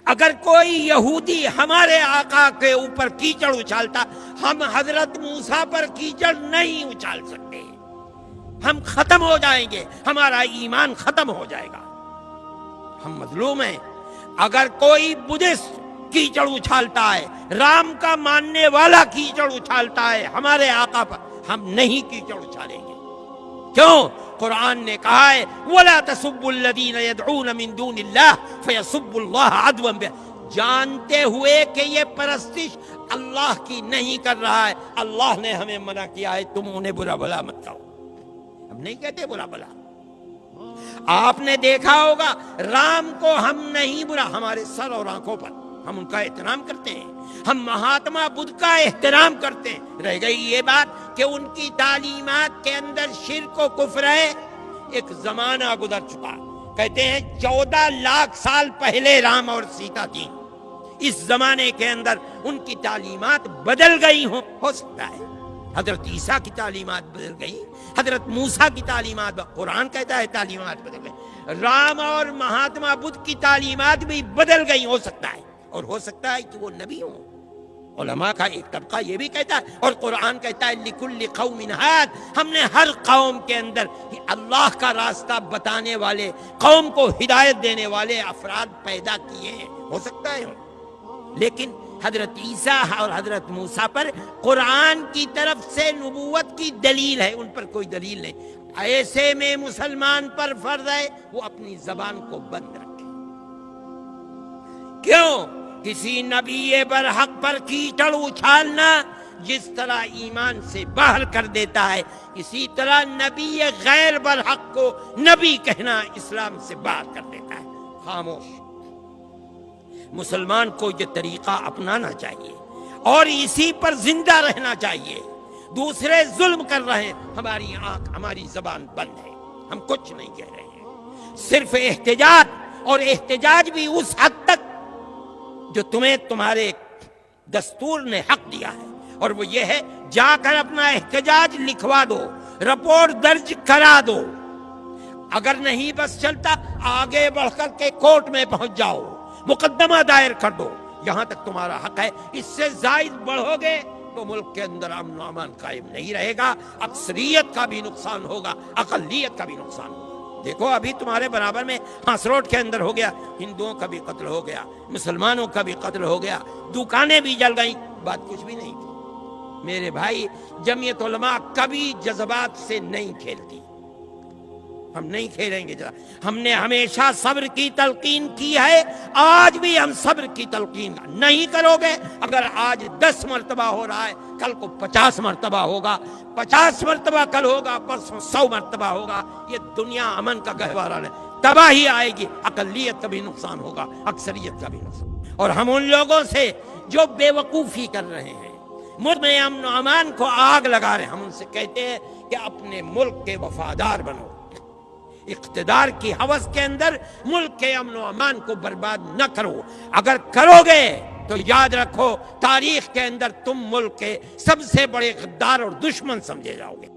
اگر کوئی یہودی ہمارے آقا کے اوپر کیچڑ اچھالتا، ہم حضرت موسیٰ پر کیچڑ نہیں اچھال سکتے، ہم ختم ہو جائیں گے، ہمارا ایمان ختم ہو جائے گا، ہم مظلوم ہیں۔ اگر کوئی بدھسٹ کیچڑ اچھالتا ہے، رام کا ماننے والا کیچڑ اچھالتا ہے ہمارے آقا پر، ہم نہیں کیچڑ اچھالیں گے۔ کیوں؟ قرآن نے کہا ہے وَلَا تَسُبُّوا الَّذِينَ يَدْعُونَ مِن دُونِ اللَّهِ فَيَسُبُّوا اللَّهَ عَدْوًا بِغَيْرِ، جانتے ہوئے کہ یہ پرستش اللہ کی نہیں کر رہا ہے، اللہ نے ہمیں منع کیا ہے تم انہیں برا بھلا مت کہو، ہم نہیں کہتے برا بھلا۔ آپ نے دیکھا ہوگا رام کو ہم نہیں برا، ہمارے سر اور آنکھوں پر ہم ان کا احترام کرتے ہیں، ہم مہاتما بدھ کا احترام کرتے ہیں۔ رہ گئی یہ بات کہ ان کی تعلیمات کے اندر شرک و کفر ہے۔ ایک زمانہ گزر چکا، کہتے ہیں 14 لاکھ سال پہلے رام اور سیتا تھی، اس زمانے کے اندر ان کی تعلیمات بدل گئی ہوں، ہو سکتا ہے حضرت عیسیٰ کی تعلیمات بدل گئی، حضرت موسیٰ کی تعلیمات، قرآن کہتا ہے تعلیمات بدل گئی، رام اور مہاتما بدھ کی تعلیمات بھی بدل گئی، ہو سکتا ہے، اور ہو سکتا ہے کہ وہ نبی ہوں۔ علماء کا ایک طبقہ یہ بھی کہتا ہے، اور قرآن کہتا ہے لِكُلِّ قَوْمٍ ہَادٍ، ہم نے ہر قوم کے اندر اللہ کا راستہ بتانے والے، قوم کو ہدایت دینے والے افراد پیدا کیے ہیں، ہو سکتا ہے۔ لیکن حضرت عیسیٰ اور حضرت موسیٰ پر قرآن کی طرف سے نبوت کی دلیل ہے، ان پر کوئی دلیل نہیں۔ ایسے میں مسلمان پر فرض ہے وہ اپنی زبان کو بند رکھے۔ کیوں؟ کسی نبی برحق پر کیچڑ اچھالنا جس طرح ایمان سے باہر کر دیتا ہے، اسی طرح نبی غیر برحق کو نبی کہنا اسلام سے باہر کر دیتا ہے۔ خاموش۔ مسلمان کو یہ طریقہ اپنانا چاہیے اور اسی پر زندہ رہنا چاہیے۔ دوسرے ظلم کر رہے ہیں، ہماری آنکھ، ہماری زبان بند ہے، ہم کچھ نہیں کہہ رہے ہیں، صرف احتجاج، اور احتجاج بھی اس حد تک جو تمہیں تمہارے دستور نے حق دیا ہے، اور وہ یہ ہے جا کر اپنا احتجاج لکھوا دو، رپورٹ درج کرا دو، اگر نہیں بس چلتا آگے بڑھ کر کے کورٹ میں پہنچ جاؤ، مقدمہ دائر کر دو، یہاں تک تمہارا حق ہے۔ اس سے زائد بڑھو گے تو ملک کے اندر امن و امان قائم نہیں رہے گا، اکثریت کا بھی نقصان ہوگا، اقلیت کا بھی نقصان ہوگا۔ دیکھو ابھی تمہارے برابر میں ہانس روڈ کے اندر ہو گیا، ہندوؤں کا بھی قتل ہو گیا، مسلمانوں کا بھی قتل ہو گیا، دکانیں بھی جل گئیں، بات کچھ بھی نہیں تھی۔ میرے بھائی، جمعیت علماء کبھی جذبات سے نہیں کھیلتی، ہم نہیں کھیلیں گے، ہم نے ہمیشہ صبر کی تلقین کی ہے، آج بھی ہم صبر کی تلقین نہیں کرو گے۔ اگر آج 10 مرتبہ ہو رہا ہے، کل کو 50 مرتبہ ہوگا، 50 مرتبہ کل ہوگا، پرسوں 100 مرتبہ ہوگا، یہ دنیا امن کا گہوارہ ہے، تباہی آئے گی، اقلیت کا بھی نقصان ہوگا، اکثریت کا بھی نقصان۔ اور ہم ان لوگوں سے جو بے وقوفی کر رہے ہیں، ملک میں امن و امان کو آگ لگا رہے ہیں، ہم ان سے کہتے ہیں کہ اپنے ملک کے وفادار بنو، اقتدار کی ہوس کے اندر ملک کے امن و امان کو برباد نہ کرو۔ اگر کرو گے تو یاد رکھو تاریخ کے اندر تم ملک کے سب سے بڑے غدار اور دشمن سمجھے جاؤ گے۔